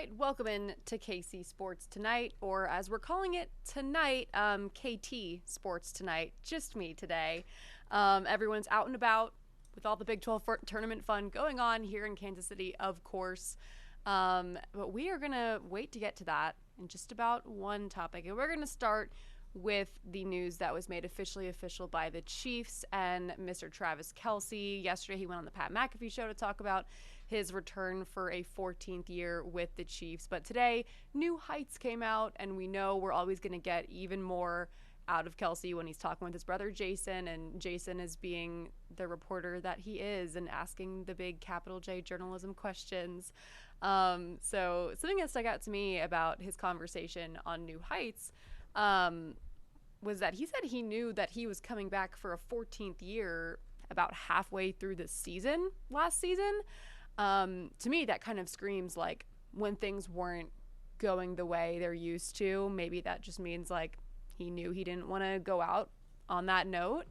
right, welcome in to KC Sports Tonight, or as we're calling it tonight, KT Sports Tonight. Just me today. Everyone's out and about with all the Big 12 tournament fun going on here in Kansas City, of course. But we are going to wait to get to that in just about one topic. And we're going to start with the news that was made officially official by the Chiefs and Mr. Travis Kelce. Yesterday, he went on the Pat McAfee show to talk about his return for a 14th year with the Chiefs. But today, new heights came out, and we know we're always going to get even more out of Kelce when he's talking with his brother Jason, and Jason is being the reporter that he is and asking the big capital J journalism questions. So something that stuck out to me about his conversation on New Heights was that he said he knew that he was coming back for a 14th year about halfway through the season last season. To me, that kind of screams like when things weren't going the way they're used to. Maybe that just means like he knew he didn't want to go out on that note.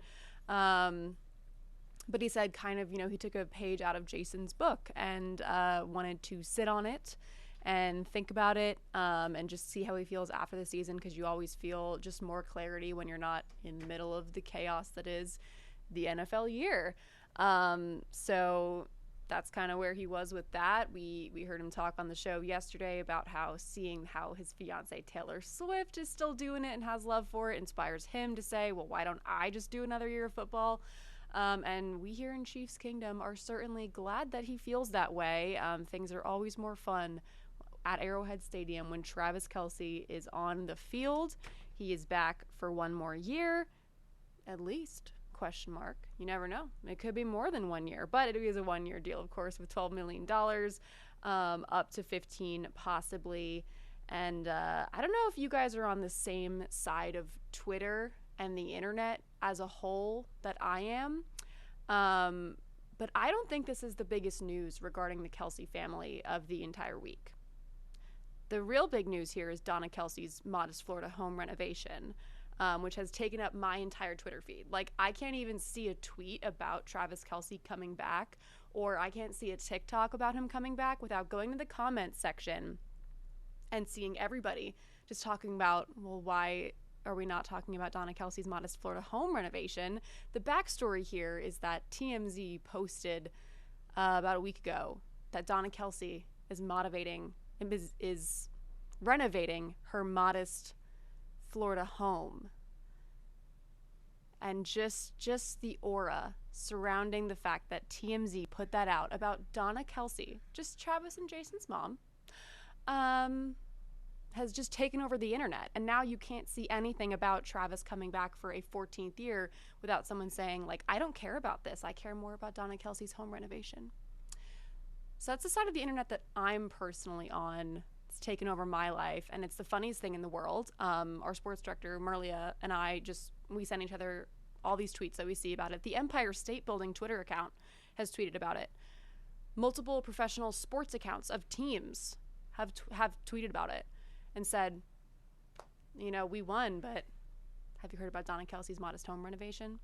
But he said kind of, he took a page out of Jason's book and wanted to sit on it and think about it and just see how he feels after the season, because you always feel just more clarity when you're not in the middle of the chaos that is the NFL year. So that's kind of where he was with that. We heard him talk on the show yesterday about how seeing how his fiance Taylor Swift is still doing it and has love for it inspires him to say, well, why don't I just do another year of football? And we here in Chiefs Kingdom are certainly glad that he feels that way. Things are always more fun at Arrowhead Stadium when Travis Kelce is on the field. He is back for one more year, at least, question mark. You never know. It could be more than 1 year, but it is a 1 year deal, of course, with $12 million, up to 15 possibly. And I don't know if you guys are on the same side of Twitter and the internet as a whole that I am. But I don't think this is the biggest news regarding the Kelce family of the entire week. The real big news here is Donna Kelce's modest Florida home renovation, which has taken up my entire Twitter feed. Like, I can't even see a tweet about Travis Kelce coming back, or I can't see a TikTok about him coming back without going to the comments section and seeing everybody just talking about, well, why are we not talking about Donna Kelce's modest Florida home renovation? The backstory here is that TMZ posted about a week ago that Donna Kelce is renovating her modest Florida home. And just the aura surrounding the fact that TMZ put that out about Donna Kelce, just Travis and Jason's mom, has just taken over the internet. And now you can't see anything about Travis coming back for a 14th year without someone saying, like, I don't care about this. I care more about Donna Kelce's home renovation. So that's the side of the internet that I'm personally on. It's taken over my life, and it's the funniest thing in the world. Our sports director, Marlia, and I we send each other all these tweets that we see about it. The Empire State Building Twitter account has tweeted about it. Multiple professional sports accounts of teams have tweeted about it and said, we won, but have you heard about Donna Kelce's modest home renovation?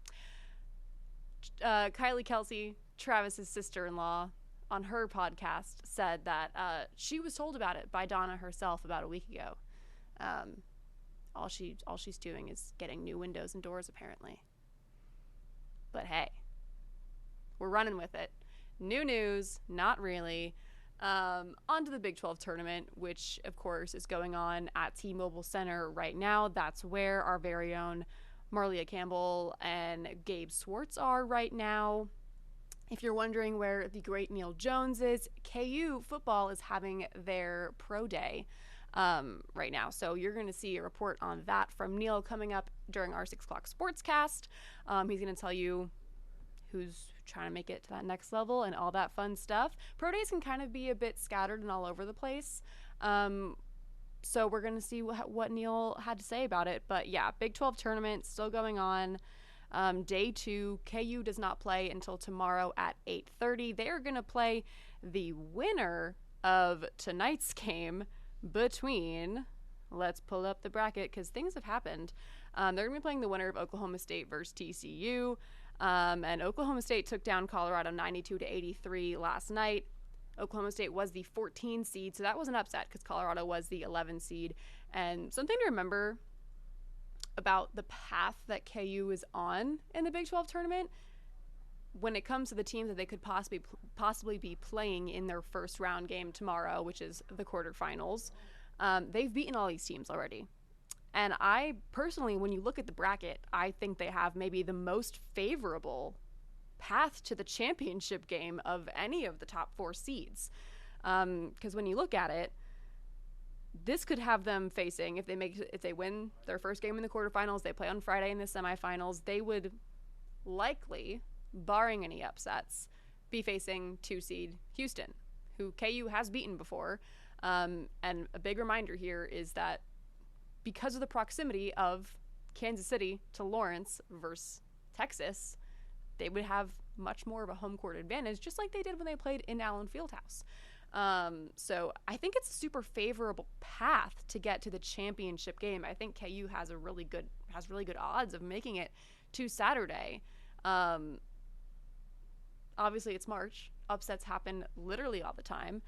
Kylie Kelce, Travis's sister-in-law, on her podcast said that she was told about it by Donna herself about a week ago. All she's doing is getting new windows and doors, apparently. But hey, we're running with it. New news, not really. On to the Big 12 tournament, which of course is going on at T-Mobile Center right now. That's where our very own Marlia Campbell and Gabe Swartz are right now. If you're wondering where the great Neil Jones is, KU football is having their pro day right now. So you're going to see a report on that from Neil coming up during our 6 o'clock sportscast. He's going to tell you who's trying to make it to that next level and all that fun stuff. Pro days can kind of be a bit scattered and all over the place. So we're going to see what Neil had to say about it. But yeah, Big 12 tournament still going on. Day 2, KU does not play until tomorrow at 8:30. They are going to play the winner of tonight's game between, let's pull up the bracket because things have happened. They're going to be playing the winner of Oklahoma State versus TCU. And Oklahoma State took down Colorado 92-83 last night. Oklahoma State was the 14 seed, so that was an upset because Colorado was the 11 seed. And something to remember about the path that KU is on in the Big 12 tournament, when it comes to the teams that they could possibly be playing in their first round game tomorrow, which is the quarterfinals, they've beaten all these teams already. And I personally, when you look at the bracket, I think they have maybe the most favorable path to the championship game of any of the top 4 seeds. Because when you look at it, this could have them facing, if they win their first game in the quarterfinals, they play on Friday in the semifinals, they would likely, barring any upsets, be facing 2 seed Houston, who KU has beaten before. And a big reminder here is that because of the proximity of Kansas City to Lawrence versus Texas, they would have much more of a home court advantage, just like they did when they played in Allen Fieldhouse. So I think it's a super favorable path to get to the championship game. I think KU has really good odds of making it to Saturday. Obviously it's March. Upsets happen literally all the time.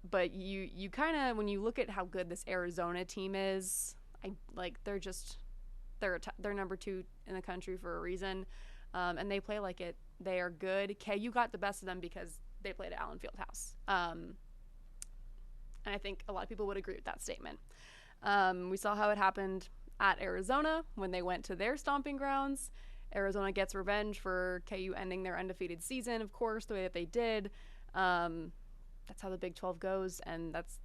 But you kind of, when you look at how good this Arizona team is, they're number 2 in the country for a reason. And they play like it. They are good. KU got the best of them because they played at Allen Fieldhouse. And I think a lot of people would agree with that statement. We saw how it happened at Arizona when they went to their stomping grounds. Arizona gets revenge for KU ending their undefeated season, of course, the way that they did. That's how the Big 12 goes, and that's,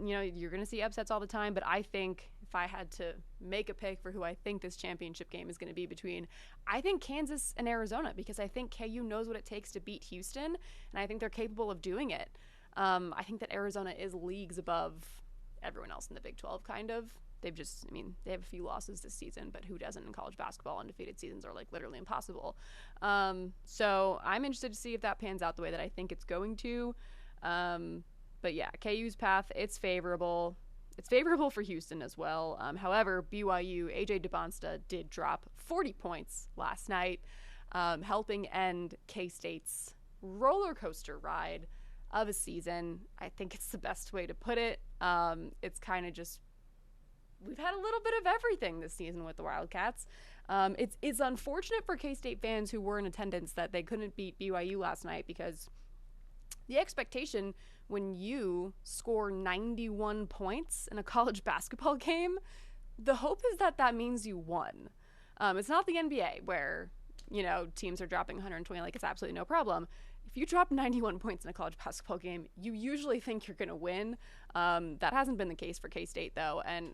you're going to see upsets all the time, but I think if I had to make a pick for who I think this championship game is going to be between, I think Kansas and Arizona, because I think KU knows what it takes to beat Houston, and I think they're capable of doing it. I think that Arizona is leagues above everyone else in the Big 12, kind of. They have a few losses this season, but who doesn't in college basketball? Undefeated seasons are literally impossible. So I'm interested to see if that pans out the way that I think it's going to. But yeah, KU's path, it's favorable. It's favorable for Houston as well. However, BYU, AJ DeBonsta did drop 40 points last night, helping end K-State's roller coaster ride of a season. I think it's the best way to put it. It's kind of just, we've had a little bit of everything this season with the Wildcats. It's unfortunate for K-State fans who were in attendance that they couldn't beat BYU last night, because the expectation when you score 91 points in a college basketball game, the hope is that means you won. It's not the NBA where, teams are dropping 120 like it's absolutely no problem. If you drop 91 points in a college basketball game, you usually think you're going to win. That hasn't been the case for K-State, though. And,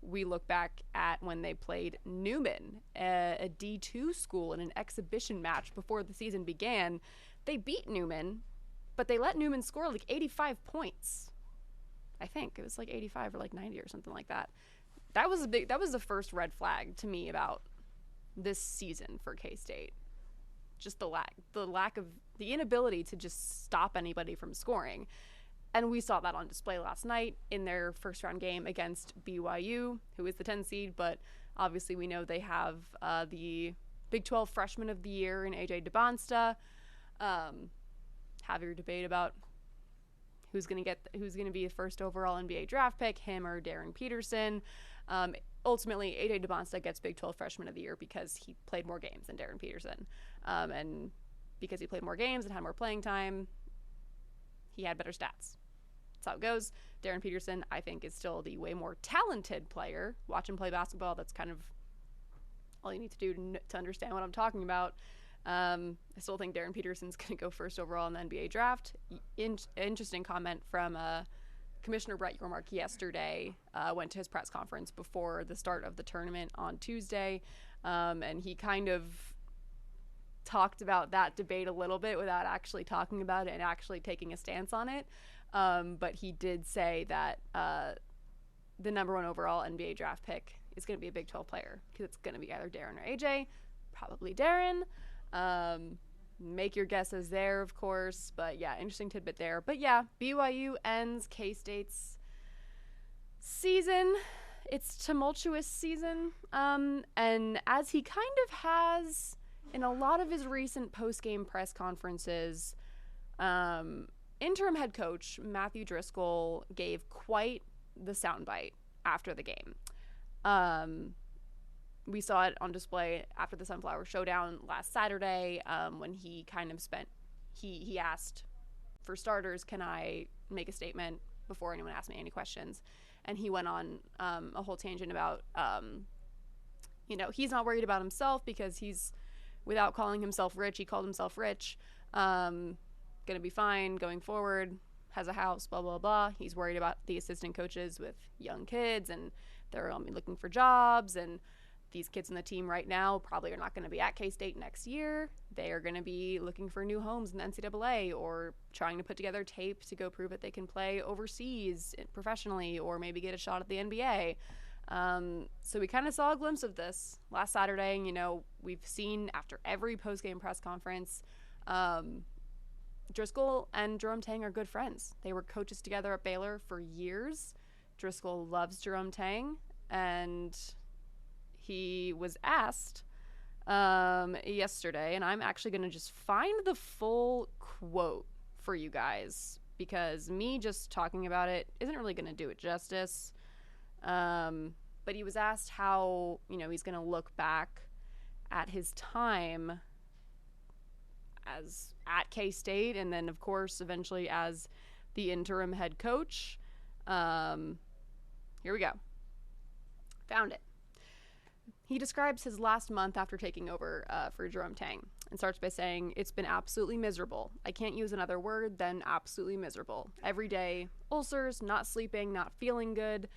we look back at when they played Newman, a D2 school, in an exhibition match before the season began. They beat Newman, but they let Newman score 85 points. I think it was 85 or 90 or something like that. That was the first red flag to me about this season for K-State. Just the inability to just stop anybody from scoring. And we saw that on display last night in their first round game against BYU, who is the 10 seed, but obviously we know they have the Big 12 Freshman of the Year in AJ DeBonsta. Have your debate about who's going to be the first overall NBA draft pick, him or Darren Peterson. Ultimately, AJ DeBonsta gets Big 12 Freshman of the Year because he played more games than Darren Peterson. And because he played more games and had more playing time, he had better stats. That's how it goes. Darren Peterson, I think, is still the way more talented player. Watch him play basketball. That's kind of all you need to do to understand what I'm talking about. I still think Darren Peterson's going to go first overall in the NBA draft. Interesting comment from Commissioner Brett Yormark yesterday. Went to his press conference before the start of the tournament on Tuesday, and he kind of talked about that debate a little bit without actually talking about it and actually taking a stance on it. But he did say that the number 1 overall NBA draft pick is going to be a Big 12 player, because it's going to be either Darren or AJ. Probably Darren. Make your guesses there, of course. But yeah, interesting tidbit there. But yeah, BYU ends K-State's season. It's tumultuous season. And as he kind of has in a lot of his recent post-game press conferences, interim head coach Matthew Driscoll gave quite the soundbite after the game. We saw it on display after the Sunflower Showdown last Saturday, when he kind of he asked, for starters, can I make a statement before anyone asks me any questions? And he went on a whole tangent about, he's not worried about himself because he's, without calling himself rich, he called himself rich, gonna be fine going forward, has a house, blah, blah, blah. He's worried about the assistant coaches with young kids, and they're looking for jobs, and these kids in the team right now probably are not going to be at K-State next year. They are going to be looking for new homes in the NCAA, or trying to put together tape to go prove that they can play overseas professionally, or maybe get a shot at the NBA. So we kind of saw a glimpse of this last Saturday. We've seen after every post-game press conference, Driscoll and Jerome Tang are good friends. They were coaches together at Baylor for years. Driscoll loves Jerome Tang, and he was asked yesterday, and I'm actually going to just find the full quote for you guys, because me just talking about it isn't really going to do it justice. But he was asked how, he's going to look back at his time as at K-State, and then, of course, eventually as the interim head coach. Here we go. Found it. He describes his last month after taking over for Jerome Tang, and starts by saying, "It's been absolutely miserable. I can't use another word than absolutely miserable. Every day, ulcers, not sleeping, not feeling good.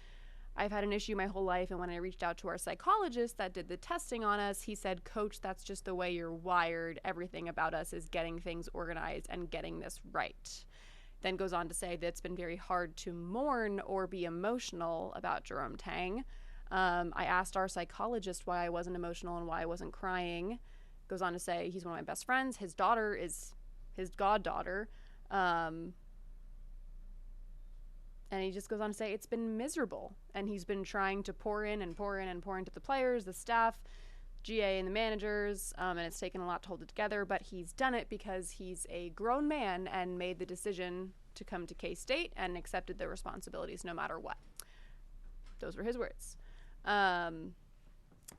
I've had an issue my whole life, and when I reached out to our psychologist that did the testing on us, he said, 'Coach, that's just the way you're wired. Everything about us is getting things organized and getting this right.'" Then goes on to say that it's been very hard to mourn or be emotional about Jerome Tang. I asked our psychologist why I wasn't emotional and why I wasn't crying. Goes on to say he's one of my best friends. His daughter is his goddaughter. And he just goes on to say it's been miserable. And he's been trying to pour in and pour in and pour into the players, the staff, GA, and the managers. And it's taken a lot to hold it together. But he's done it because he's a grown man and made the decision to come to K-State and accepted the responsibilities no matter what. Those were his words.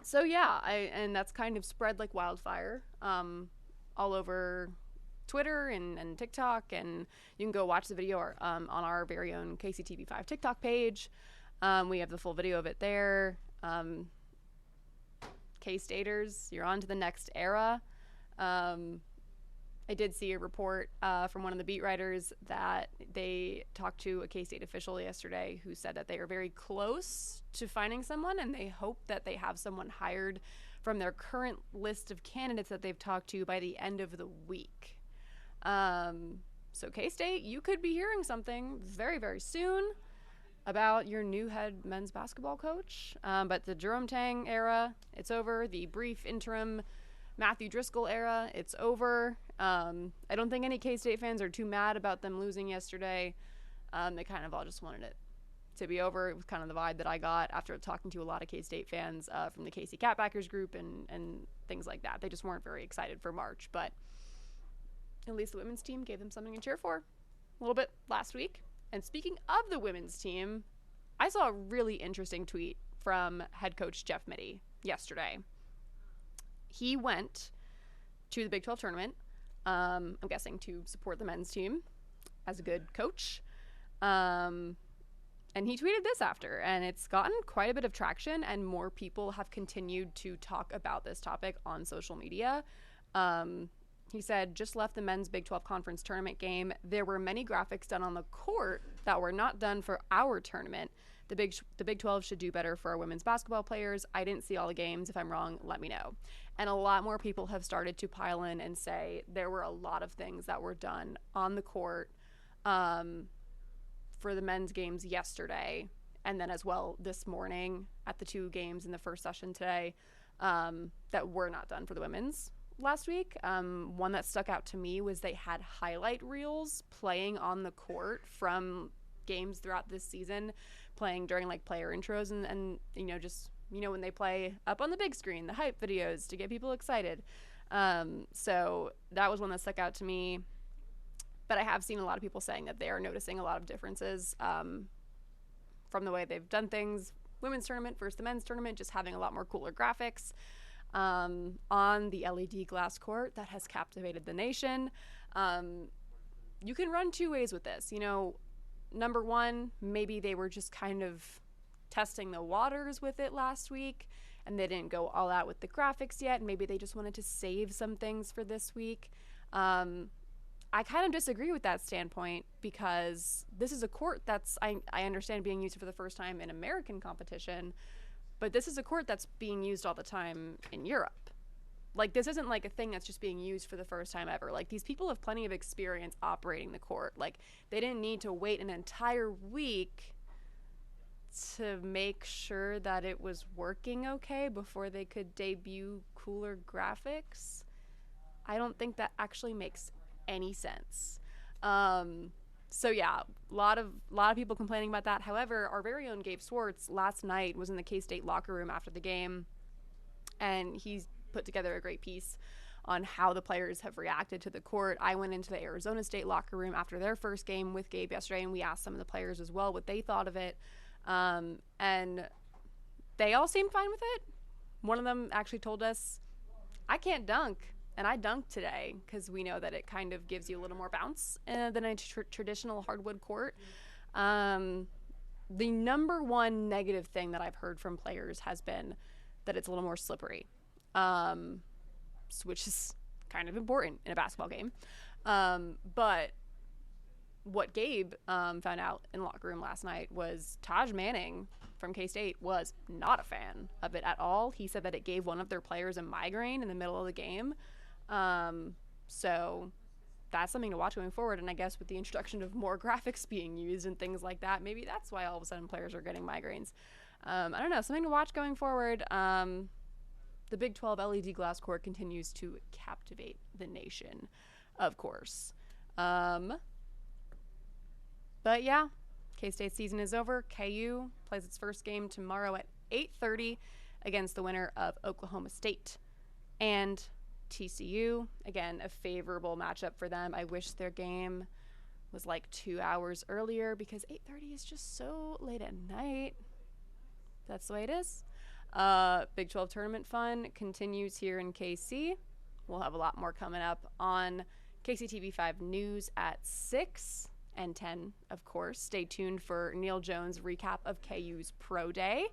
So yeah, and that's kind of spread like wildfire, all over Twitter and TikTok, and you can go watch the video on our very own KCTV5 TikTok page. We have the full video of it there. K-Staters, you're on to the next era. I did see a report from one of the beat writers that they talked to a K-State official yesterday who said that they are very close to finding someone, and they hope that they have someone hired from their current list of candidates that they've talked to by the end of the week. So K-State, you could be hearing something very, very soon about your new head men's basketball coach. But the Jerome Tang era, it's over. The brief interim Matthew Driscoll era, it's over. I don't think any K-State fans are too mad about them losing yesterday. They kind of all just wanted it to be over. It was kind of the vibe that I got after talking to a lot of K-State fans from the KC Catbackers group and things like that. They just weren't very excited for March, but at least the women's team gave them something to cheer for a little bit last week. And speaking of the women's team, I saw a really interesting tweet from head coach Jeff Mittie yesterday. He went to the Big 12 tournament, I'm guessing to support the men's team as a good coach. And he tweeted this after, and it's gotten quite a bit of traction, and more people have continued to talk about this topic on social media. He said, "Just left the men's Big 12 conference tournament game. There were many graphics done on the court that were not done for our tournament. The Big 12 should do better for our women's basketball players. I didn't see all the games. If I'm wrong, let me know." And a lot more people have started to pile in and say there were a lot of things that were done on the court for the men's games yesterday, and then as well this morning at the two games in the first session today, that were not done for the women's last week. One that stuck out to me was they had highlight reels playing on the court from games throughout this season, playing during like player intros and just when they play up on the big screen, the hype videos to get people excited. So that was one that stuck out to me. But I have seen a lot of people saying that they are noticing a lot of differences from the way they've done things. Women's tournament versus the men's tournament, just having a lot more cooler graphics on the LED glass court that has captivated the nation. You can run two ways with this. Number one, maybe they were just kind of testing the waters with it last week and they didn't go all out with the graphics yet. And maybe they just wanted to save some things for this week. I kind of disagree with that standpoint because this is a court that's, I understand, being used for the first time in American competition, but this is a court that's being used all the time in Europe. Like, this isn't like a thing that's just being used for the first time ever. Like, these people have plenty of experience operating the court. Like, they didn't need to wait an entire week to make sure that it was working okay before they could debut cooler graphics. I don't think that actually makes any sense. So yeah, a lot of people complaining about that. However, our very own Gabe Swartz last night was in the K-State locker room after the game, and he's put together a great piece on how the players have reacted to the court. I went into the Arizona State locker room after their first game with Gabe yesterday, and we asked some of the players as well what they thought of it, and they all seemed fine with it. One of them actually told us, I can't dunk, and I dunked today, because we know that it kind of gives you a little more bounce than a traditional hardwood court. The number one negative thing that I've heard from players has been that it's a little more slippery, which is kind of important in a basketball game. But what Gabe found out in the locker room last night was Taj Manning from K-State was not a fan of it at all. He said that it gave one of their players a migraine in the middle of the game. So that's something to watch going forward. And I guess with the introduction of more graphics being used and things like that, maybe that's why all of a sudden players are getting migraines. I don't know, something to watch going forward. The Big 12 LED glass court continues to captivate the nation, of course. But yeah, K-State season is over. KU plays its first game tomorrow at 8:30 against the winner of Oklahoma State and TCU. Again, a favorable matchup for them. I wish their game was like 2 hours earlier because 8:30 is just so late at night. That's the way it is. Big 12 tournament fun continues here in KC. We'll have a lot more coming up on KCTV5 News at 6 and 10, of course. Stay tuned for Neil Jones' recap of KU's Pro Day.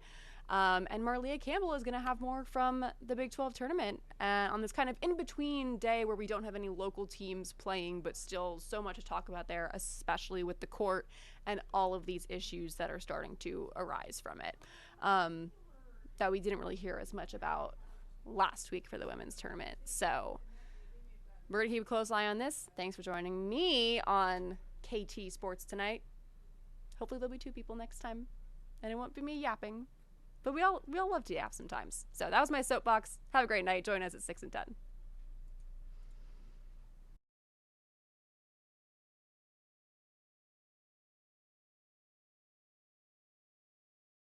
And Marlia Campbell is going to have more from the Big 12 tournament on this kind of in-between day where we don't have any local teams playing, but still so much to talk about there, especially with the court and all of these issues that are starting to arise from it that we didn't really hear as much about last week for the women's tournament. So we're going to keep a close eye on this. Thanks for joining me on KT Sports tonight. Hopefully there'll be 2 people next time, and it won't be me yapping. But we all love to yap sometimes. So that was my soapbox. Have a great night. Join us at 6 and 10.